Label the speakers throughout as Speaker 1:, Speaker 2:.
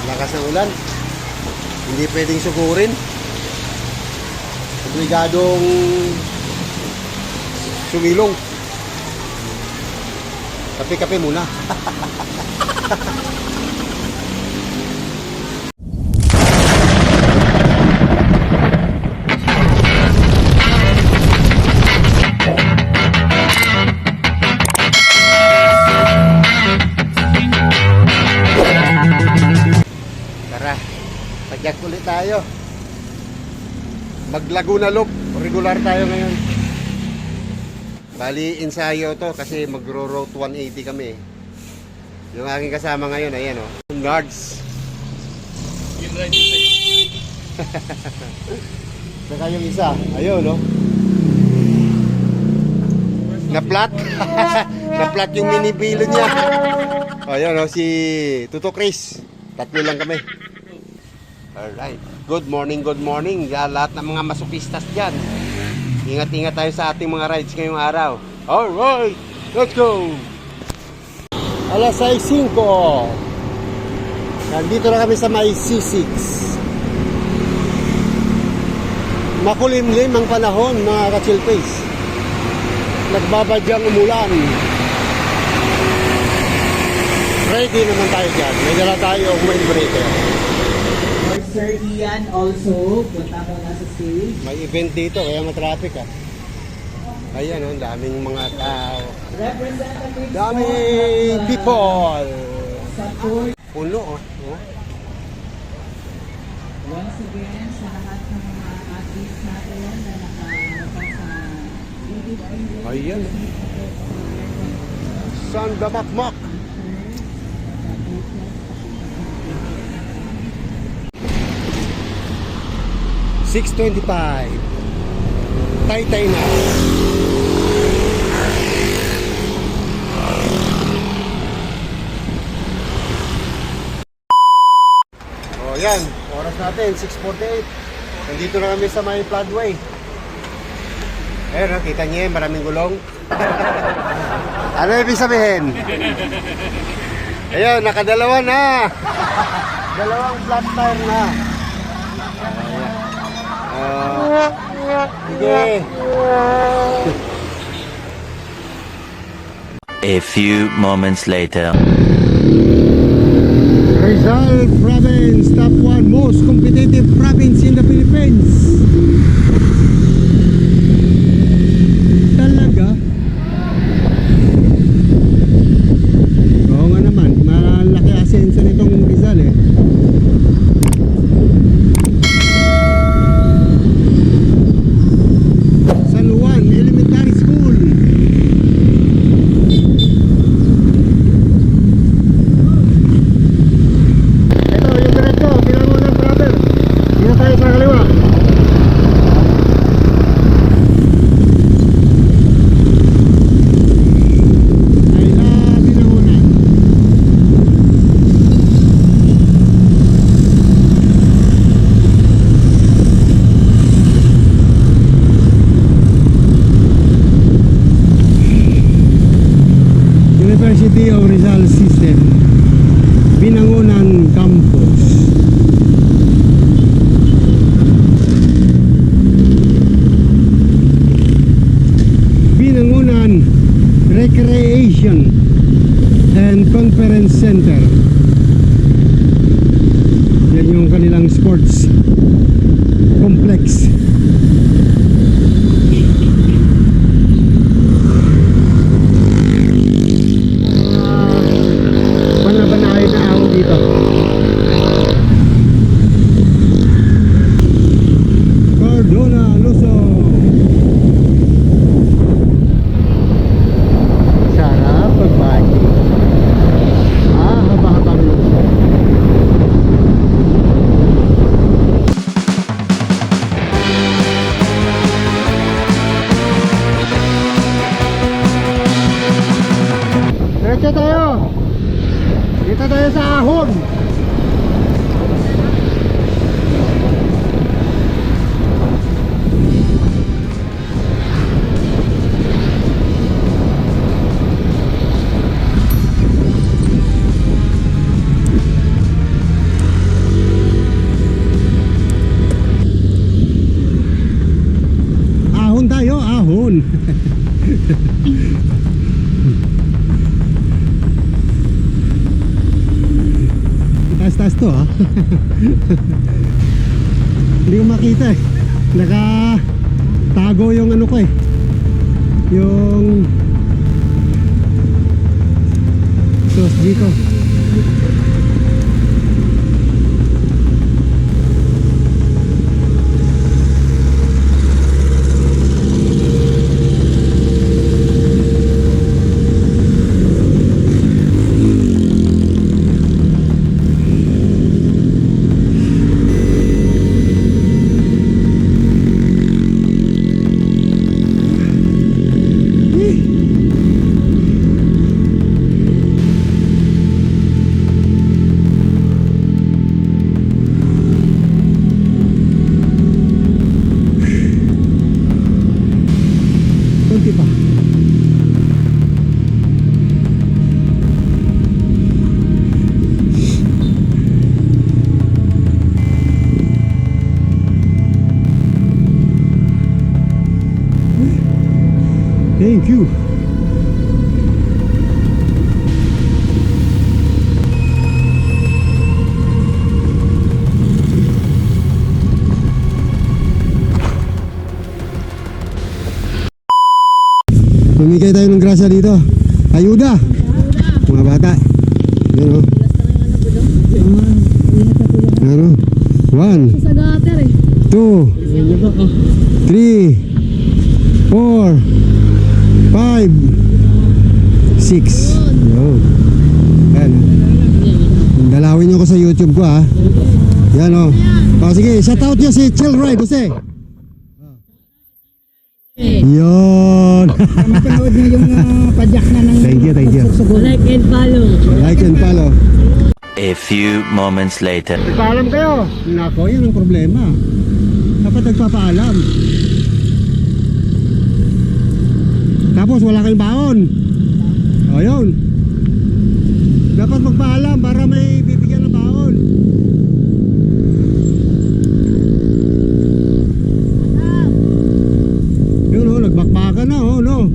Speaker 1: Lakas ng ulan. Hindi pwedeng sugurin. Obligadong sumilong. Kape-kape muna. Tara, padyak ulit tayo. Mag-Laguna Loop. Regular tayo ngayon. Bali, ensayo to kasi magro-route 180 kami. Yung aking kasama ngayon, ayan o. Nards.
Speaker 2: Yung ride yung
Speaker 1: Saka yung isa, ayun o. Na-flat. Na-flat yung minibilo niya. Ayun o, si Tuto Chris. Tatlo lang kami. Alright. Good morning, good morning. Lahat ng mga masokistas dyan. Ingat-ingat tayo sa ating mga rides ngayong araw. Alright, let's go! Alas 6:05. Nandito na kami sa may C6. Makulimlim ang panahon, mga ka-chill face. Nagbabadyang umulan. Ready naman tayo dyan. May dala tayong windbreaker.
Speaker 3: Sir Ian also, punta mo na sa stage.
Speaker 1: May event dito, kaya matraffic ah. Ayan oh, daming mga tao.
Speaker 3: Representative
Speaker 1: Daming people.
Speaker 3: Support.
Speaker 1: Puno oh.
Speaker 3: Once again, sa lahat ng mga artists natin na nakalapas sa
Speaker 1: Ayan. Sanda Makmak. $6.25. Tay-tay na. O yan, oras natin 6:48. Nandito na kami sa may floodway. Ayun, kita niyo, maraming gulong. Ano ibig sabihin? Ayun, nakadalawa na. Dalawang flat tire na. Sige.
Speaker 4: A few moments later.
Speaker 1: Rizal Province, top 1 most competitive province in the Philippines. Talaga? Oo nga naman, malaki asenso nitong Rizal eh. San Juan Elementary School. Ito yung diretso, Binangonan brother. Dito tayo sa kaliwa. Ay na Binangonan. University of Rizal System, Binangonan Campus. Binangonan Recreation and Conference Center. Yan yung kanilang sports complex. Banay na ako dito. Cardona, Luzon. Sarap pag-bike. Haba taas to ha. Hindi ko makita eh. Nakatago yung ano ko eh. Yung sos dito. Kunti pa. Thank you. Pumigay tayo ng grasya dito. Ayuda. Mga bata. Yan o. Ano? 1,
Speaker 3: Sa gutter eh.
Speaker 1: 2, 3, 4, 5, 6. Yun. Yan. Dalawin nyo ko sa YouTube ko ha. Yan o. O sige, shout out nyo si Chill Ride. Jose. Yun.
Speaker 3: Mapanood niyo yung padyak na ng
Speaker 1: Thank you, thank you.
Speaker 3: like and follow.
Speaker 1: Like and follow.
Speaker 4: A few moments later.
Speaker 1: Nagpaalam kayo. Nako, yun ang problema. Dapat nagpapaalam. Tapos wala kayong baon. O yun. Dapat magpaalam para may bibigyan ng baon. Yun o, nagbakbakan na o, no?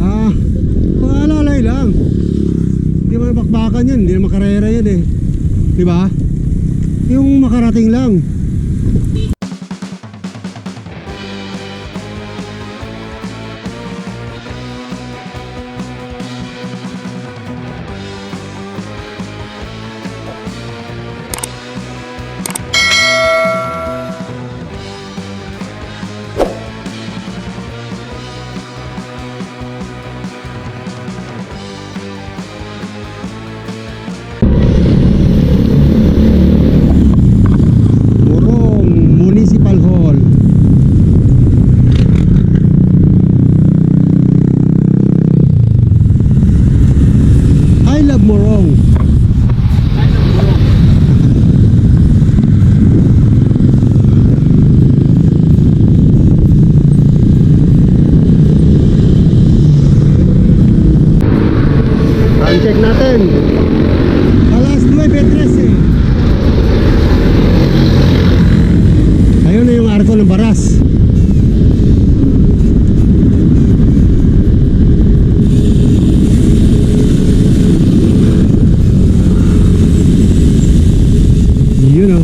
Speaker 1: Ah, pangalalay lang. Hindi mo bakbakan yan, hindi naman karera yan eh. Di ba? Yung makarating lang. Morong Municipal Hall. I love Morong. Time check natin. Alas 9:13. Ayun na yung arko ng Baras. Yun o.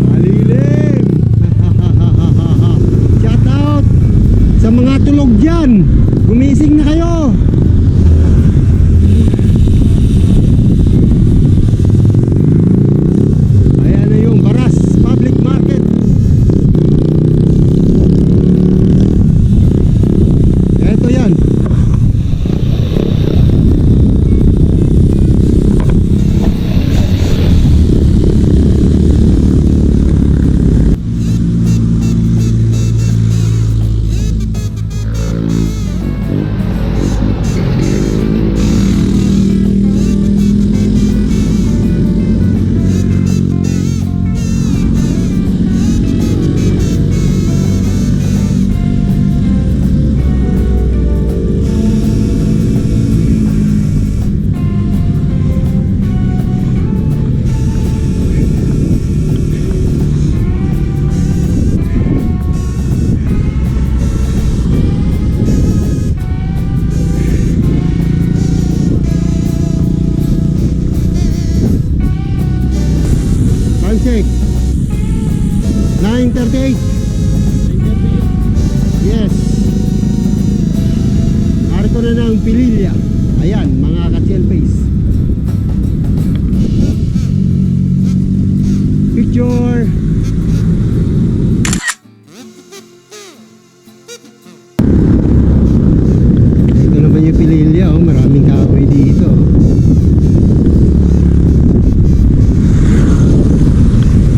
Speaker 1: Malilim. Shout out sa mga tulog dyan. Gumising na kayo. Ayan na yung Baras Public Market. Ito yan. 9:38. Yes. Narito na ng Pililla. Ayan, mga ka-chill face. Picture. Ito naman yung Pililla, oh. Maraming kahoy dito.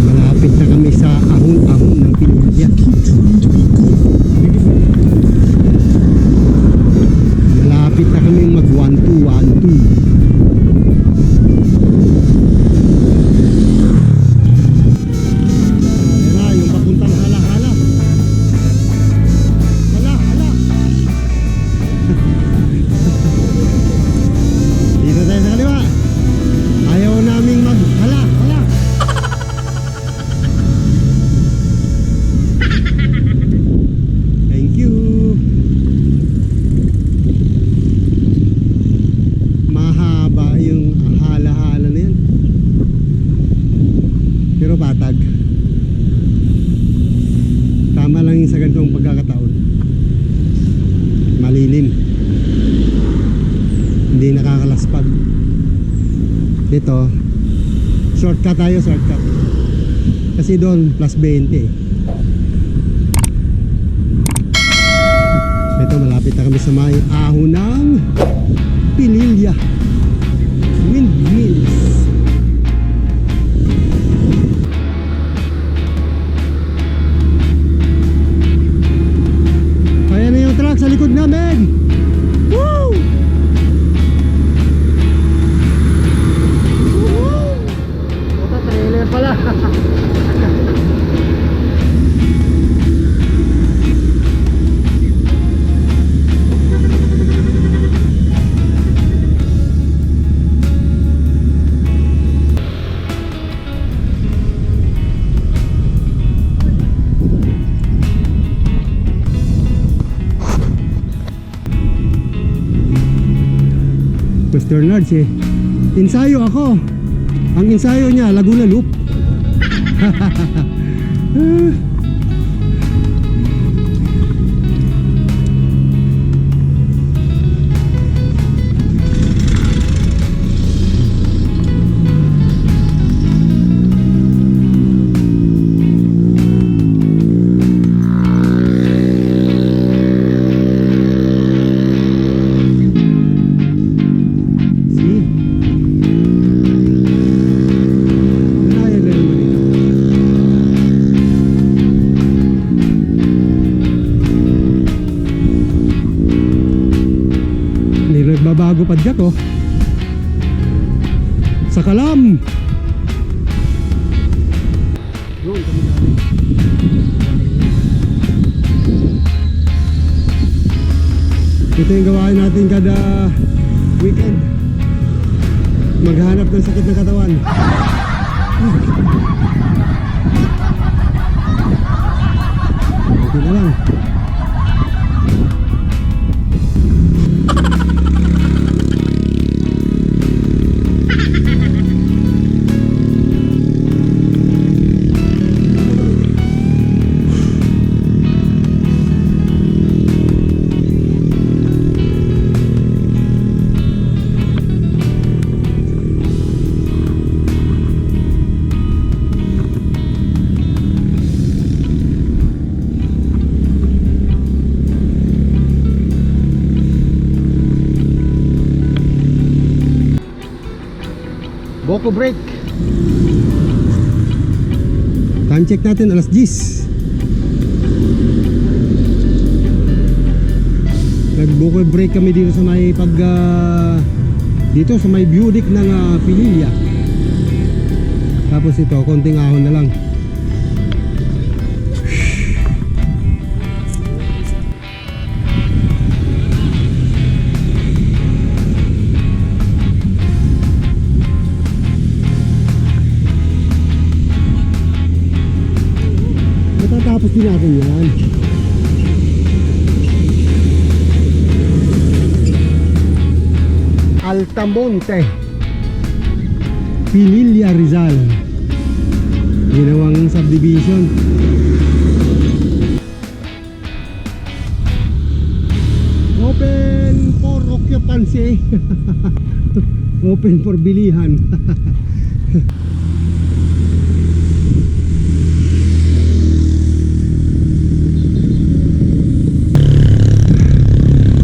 Speaker 1: Malapit na kami sa ahon-ahon ng Pililla. Malapit na kami mag 1-2-1-2. Ayan na, yung papuntang hala-hala. Hala-hala. Dito tayo sa kaliwa. Ayaw naming mag-hala-hala. Thank you. Mahaba yung hala-hala na yan. Pero patag. Tama lang yung sa ganitong pagkakataon. Malilim. Hindi nakakalaspag. Dito, shortcut tayo, shortcut. Kasi doon, plus 20. Ito, malapit na kami sa may ahon ng Pililla Windmills. Ayan na yung truck sa likod namin. Woo! Woo! Puta, trailer pala. Mr. Nards eh. Ensayo ako. Ang ensayo niya, Laguna Loop. See? Malayo na naman ito. Hindi nagbabago pa dyan oh. Sa Kalam. Doon kami namin. Ito yung gawain natin kada weekend. Maghanap ng sakit ng katawan. Ito na lang. Boko break. Time check natin alas 10. Nag-boko break kami dito sa may dito sa may view deck ng Pililla. Tapos ito, konting ahon na lang. Matatapos din natin yan. Altamonte, Pililla, Rizal. ginawang subdivision. Open for occupancy. Open for bilihan.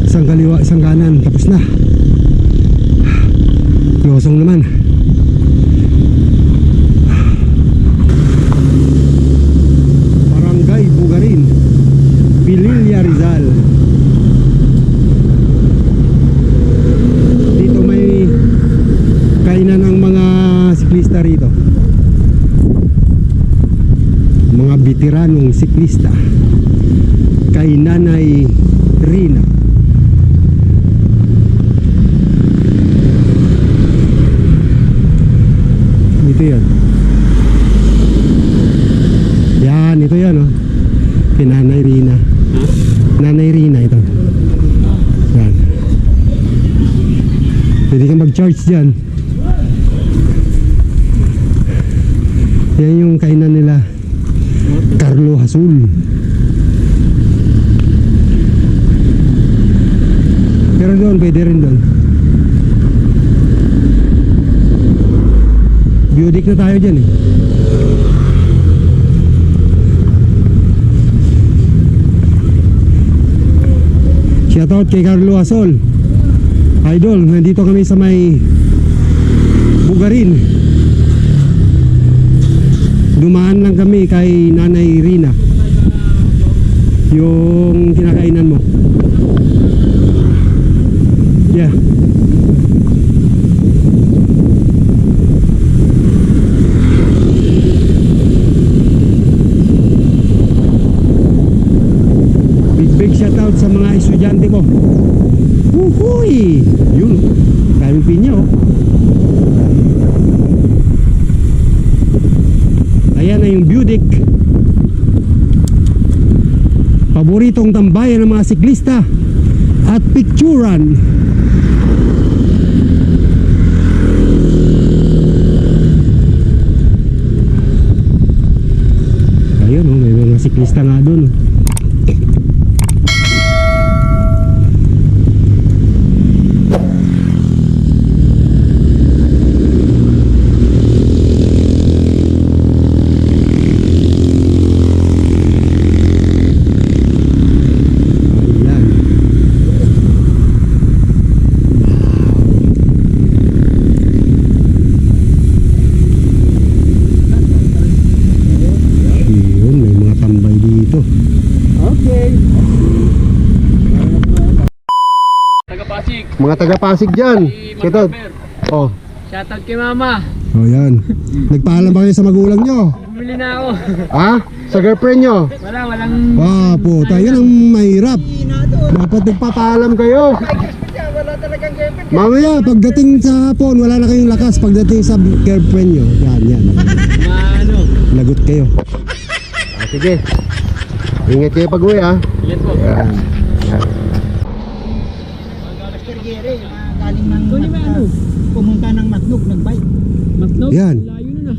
Speaker 1: Isang kaliwa, isang kanan, tapos na. Losong naman. Barangay Bugarin, Pililla, Rizal. Dito may kainan ng mga siklista rito. Mga veteranong siklista. Kay Nanay Rina. Ito yun. Yan, ito yan oh. Kay Nanay Rina. Nanay Rina ito. Yan. Pwede kang mag-charge dyan. Yan yung kainan nila. Carlo Hasul. Pero doon, pwede rin doon. Budik na tayo dyan eh. Shoutout kay Carlo Hasul. Idol, nandito kami sa may Bugarin. Dumaan lang kami kay Nanay Rina. Yung kinakainan mo. Yeah. Big shoutout sa mga estudyante ko. Uhuy! Yun, daming pinya oh. Ayan na yung Budik. Paboritong tambayan ng mga siklista at picturan. Ayun oh, may mga siklista nga doon oh.
Speaker 2: Taga-Pasig.
Speaker 1: Mga taga-Pasig dyan. Ito. Oh.
Speaker 2: Shoutout kay mama.
Speaker 1: Oh yan. Nagpaalam ba kayo sa magulang nyo?
Speaker 2: Bumili na ako.
Speaker 1: Ha? Sa girlfriend nyo?
Speaker 2: Walang...
Speaker 1: Po, tayo ang mahirap. Dapat nagpapaalam kayo. Mamaya, pagdating sa hapon, wala na kayong lakas. Pagdating sa girlfriend nyo. Yan.
Speaker 2: Ano?
Speaker 1: Lagot kayo. Sige. Ingat kayo pag-uwi ha.
Speaker 2: Ingat po.
Speaker 1: Yan.
Speaker 3: Galing ng pumunta ng Matnog, nag-bike.
Speaker 2: Matnog?
Speaker 1: Yan.
Speaker 2: Layo nun ah.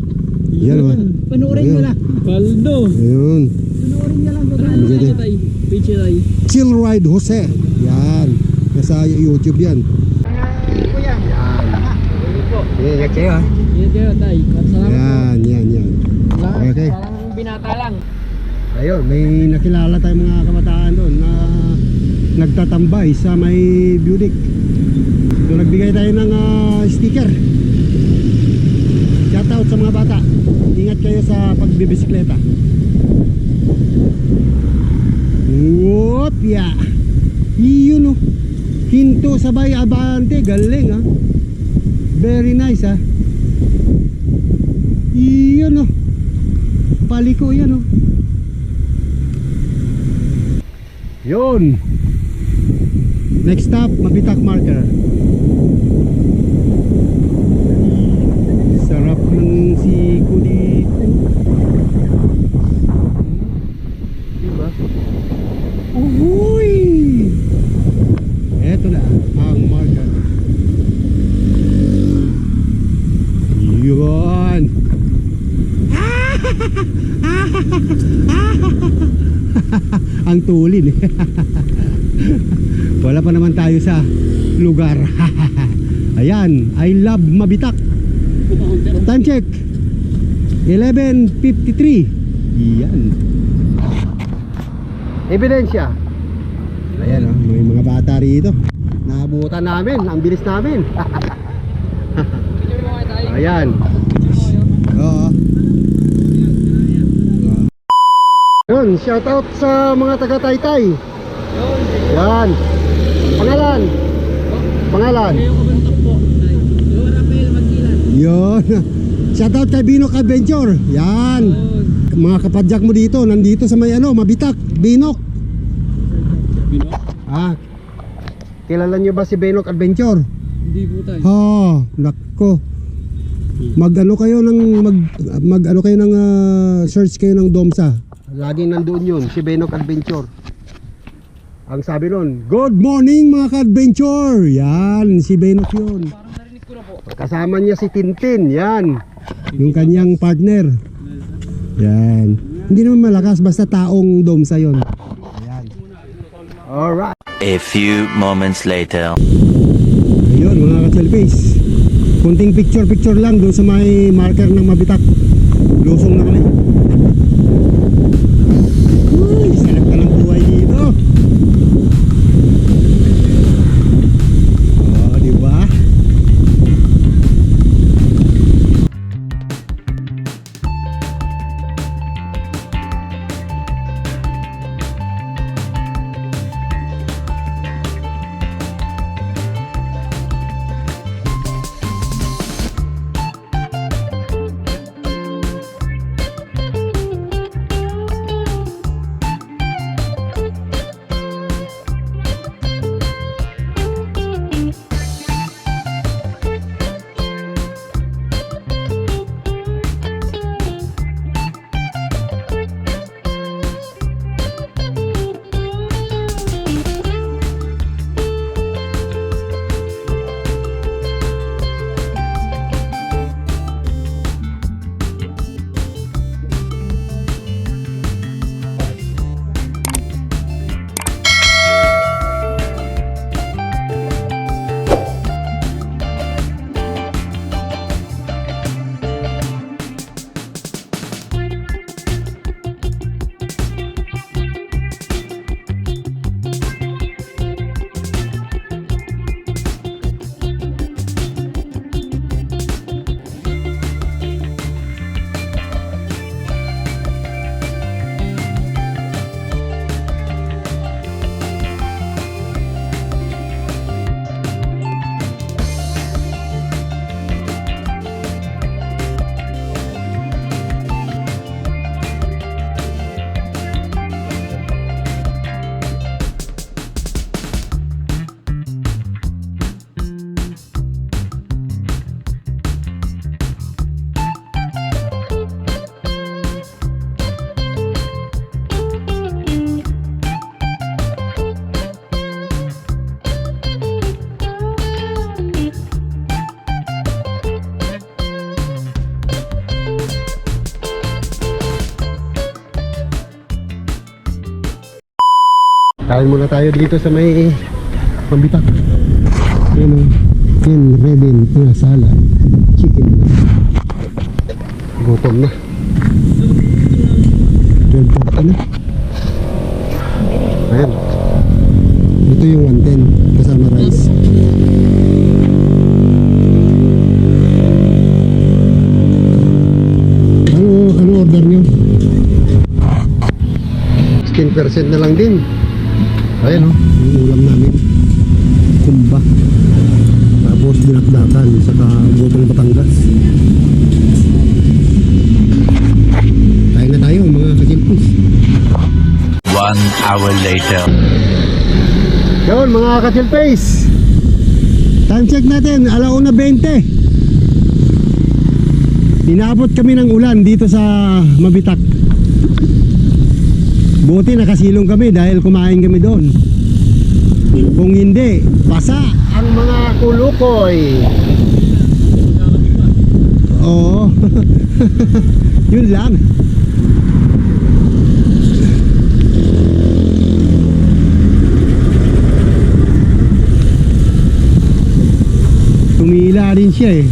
Speaker 1: Yan o.
Speaker 3: Panuorin nyo lang.
Speaker 2: Paldo.
Speaker 1: Ayun.
Speaker 3: Panuorin nyo lang.
Speaker 2: Ano
Speaker 1: Sige.
Speaker 2: tayo? Picture tayo.
Speaker 1: Chill Ride Jose. Yan. Nasa YouTube yan.
Speaker 3: Kuya.
Speaker 1: Ingat kayo ha.
Speaker 2: Ingat kayo tayo. Salamat po.
Speaker 1: Yan. Okay.
Speaker 2: Parang binata lang.
Speaker 1: Ayun, may nakilala tayong mga kabataan doon na nagtatambay sa may Budik. So nagbigay tayo ng sticker. Shoutout sa mga bata. Ingat kayo sa pagbibisikleta. Whoop, yeah. Iyon oh. Hinto sabay abante, galing ah. Very nice ah. Iyon oh. Paliko yan oh. Yun. Next stop, Mabitak Marker. Sarap ng siko dito. Diba? Uhuy! Eto na ang marker. Yun. ang tulin. Wala pa naman tayo sa lugar. Ayan, I love Mabitak. Time check 11:53. Yan. Ebidensya. Ayan, oh, may mga bata rito. Naabutan namin, ang bilis namin. Ayan. Oo. Yun, shout out sa mga taga Taytay. Yan. Pangalan. Pangalan. Yun. Shout out kay Binok Adventure. Yan. Mga kapadyak mo dito, nandito sa may Mabitak, Binok. Ah. Kilala nyo ba si Binok Adventure?
Speaker 2: Hindi po tayo.
Speaker 1: Nako. Mag-ano kayo ng mag-ano kayo ng search kayo ng Domsa. Laging nandoon 'yun, si Binok Adventure. Ang sabi nun, good morning mga ka-adventure. Yan, si Binok 'yun. Kasama niya si Tintin, yan. Yung kanyang partner. Yan. Hindi naman malakas, basta taong Domsa 'yon. Yan. Alright.
Speaker 4: A few moments later.
Speaker 1: Ayun mga ka-selfies. Kunting picture lang doon sa may marker ng Mabitak. Lusong na kami. Uy, sarap ka ng buhay dito. Oh, di ba? Kain muna tayo dito sa may Mabitak. Yun o. Yun, redin, salad, chicken. Gutom na. 12:30 na. Ayan. Ito yung 110 kasama rice. Ano order nyo? 16% na lang din. Ayan o, yung ulam namin. Kumba. Tapos dinakdakan saka gobal Batangas. Kain na tayo mga kajilpus.
Speaker 4: 1 hour later.
Speaker 1: Yun mga kajilpus. Time check natin, 1:20. Inabot kami ng ulan dito sa Mabitak. Buti nakasilong kami dahil kumain kami doon. Kung hindi, basa ang mga kulukoy. Oo. Yun lang. din siya eh.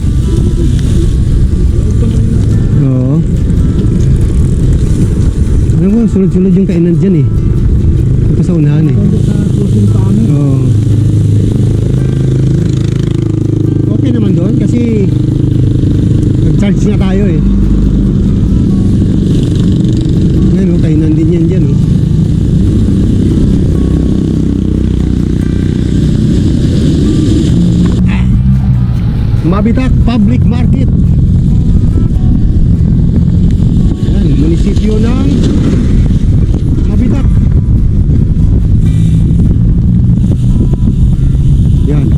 Speaker 1: Oo. Alam ko, sunod-sunod yung kainan dyan eh. Ito sa unahan eh. Oo. Okay naman doon kasi nag-charge nga tayo eh. Ngayon oh, kainan din yan dyan oh. Mabitak Public Market. Yan, munisipyo ng Mabitak. Yan.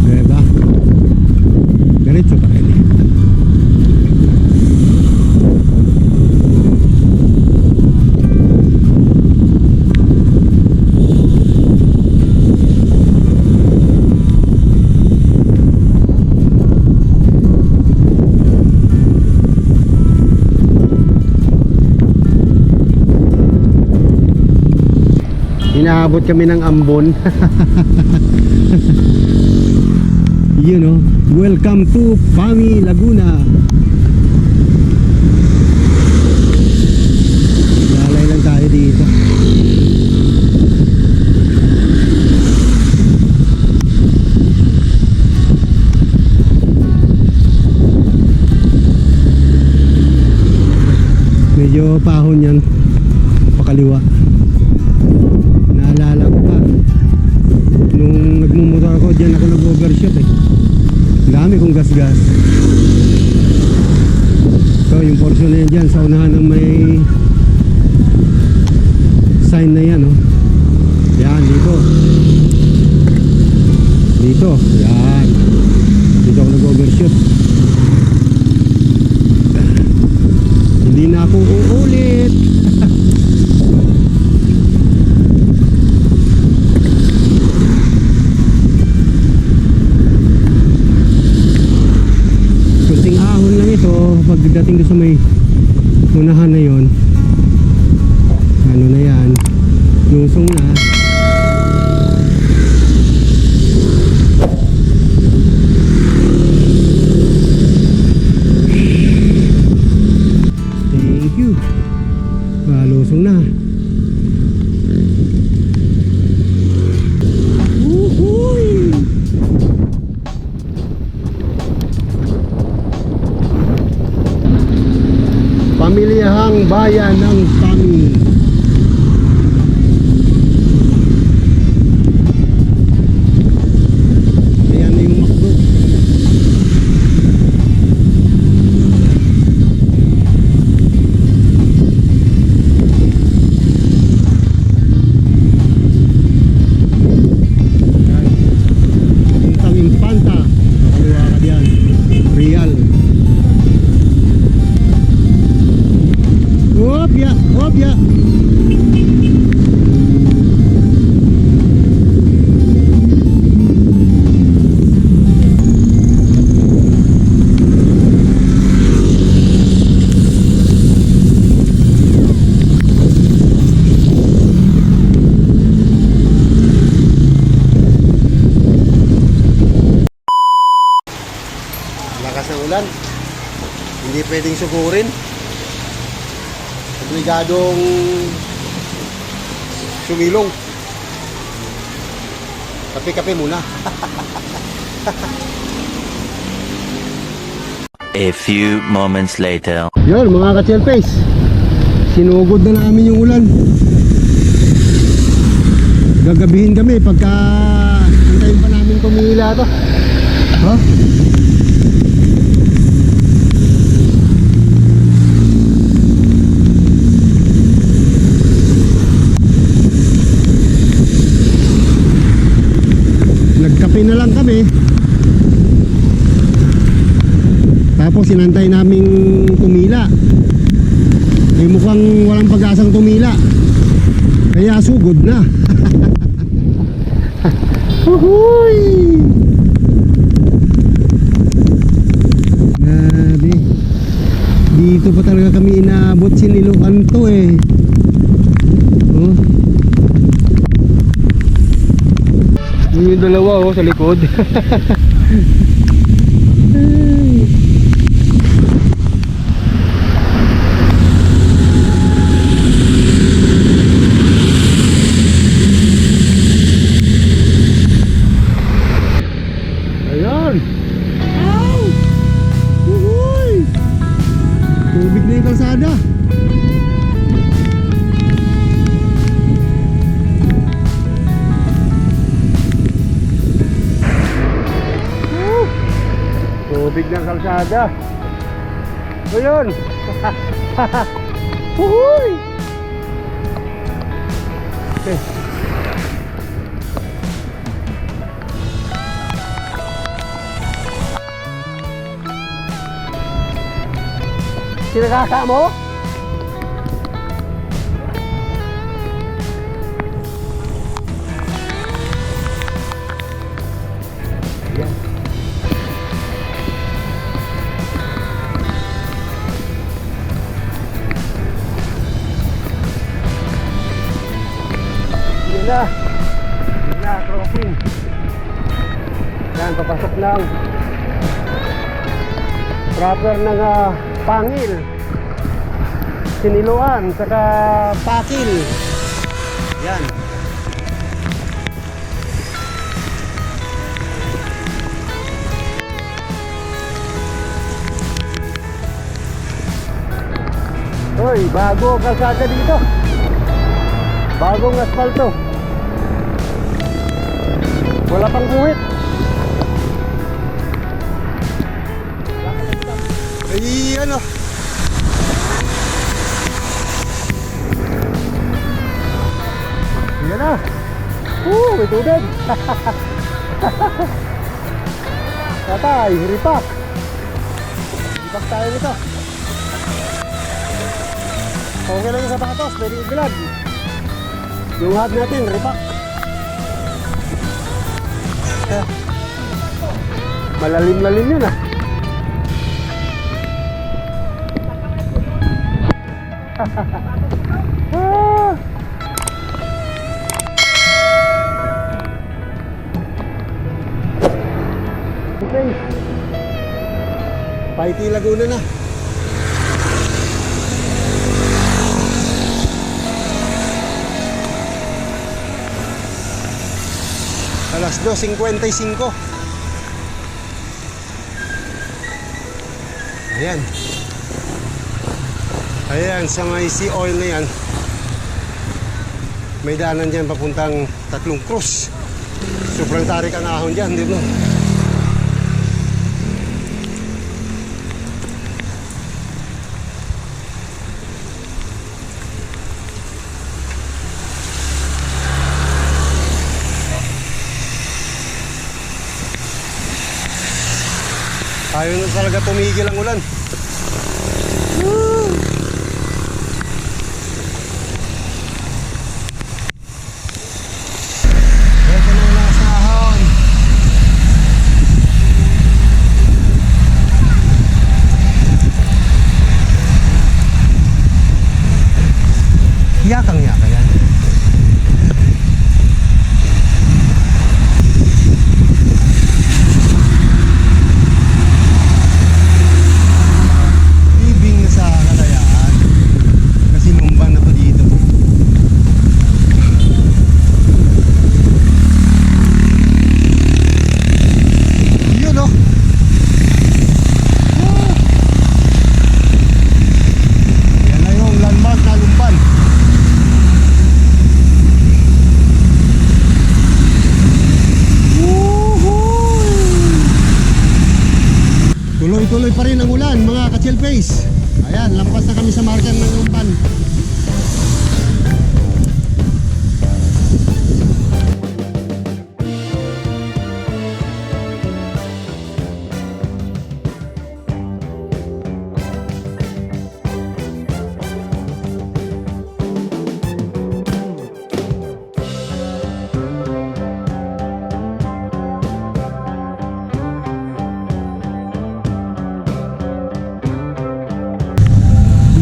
Speaker 1: Diba? Diretso pa rin. Inaabot kami ng Ambon. You know, welcome to Pami, Laguna. Lalay lang tayo dito. Medyo pahon yan pakaliwa. Naalala ko pa nung nagmumotor ako dyan, ako nag-overshoot eh. Dami kong gas-gas. So yung portion na yan dyan sa unahan ng may sign na yan oh. Yan dito. Dito. Yan. Dito ako nag-overshoot. Hindi na ako uulit. Kunting ahon lang ito pagdating doon sa may unahan na yon. Ano na yan, lusong na. Thank you. Lusong na. Woohoo! Pamilyahang bayan ng Pami. Ayan na yung makdo. Ayan. Puntang Impanta. Nakaliwa ka diyan. Real. Opya, opya. Lakas ng ulan. Hindi pwedeng sugurin. Obligadong sumilong. Kape-kape muna.
Speaker 4: A few moments later.
Speaker 1: Yun mga ka-chelpace, sinugod na namin yung ulan. Gagabihin kami pagka antayin pa namin kumila to. Huh? Nagkape na lang kami. Tapos sinantay naming tumila. Eh mukhang walang pag-asang tumila. Kaya sugod na. Uhuy! Grabe. Dito pa talaga kami inaabot, sinilukan to eh. Oh. Yung dalawa oh sa likod. Ayan! Ow! Uhuy! Tubig na yung kalsada. Woo! Tubig ng kalsada. Ayun! Uhuy! Okay. Kinakasa mo? Yan. Yan na. Yan na, crossing. Yan, papasok lang. Proper ng Pangil, Siniluan, saka Pakil. Yan. Hoy, bago ang kalsada dito. Bagong asfalto. Wala pang guhit. Ay, ano? Yan na. May tubig. Tatay, ripak. Ripak tayo nito. Okay lang yung sapatos, pwede i-vlog. Yung hub natin, ripak. Malalim-lalim yun ah. Ah. Okay. Paiti Laguna na. Alas 2:55. Ayan. Ayan, sa may sea oil na yan, may daanan dyan papuntang Tatlong Cruz. Sobrang tarik ang ahon dyan, di ba? Ayaw na talaga tumigil ang ulan. Yakang-yaka yan. Libing na sa Kalayaan. Kasi lumban na po dito. Yun o. Yan na yung landmark na lumban. Tuloy-tuloy pa rin ang ulan mga ka-chill face. Ayan, lampas na kami sa marker ng Lumban.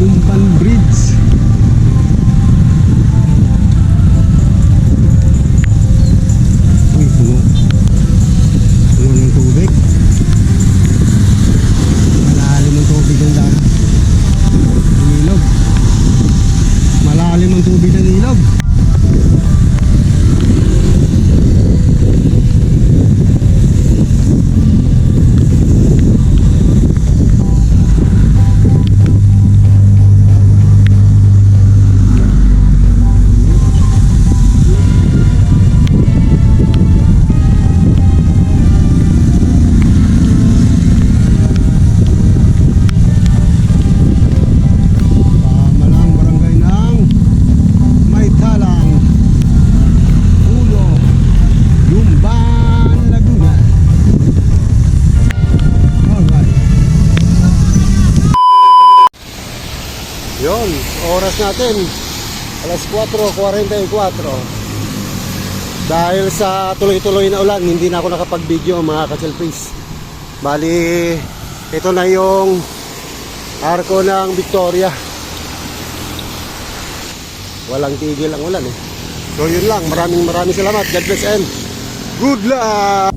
Speaker 1: Lumban Bridge. Malalim ang tubig ng ilog. Pamalang barangay ng Maytalang, Ulo, Lumban, Laguna. Alright. Yun, oras natin alas 4:44. Dahil sa tuloy-tuloy na ulan, hindi na ako nakapag-video mga ka-selfies. Bali, ito na yung arko ng Victoria. Walang tigil ang ulan eh. So yun lang, maraming salamat. God bless and good luck!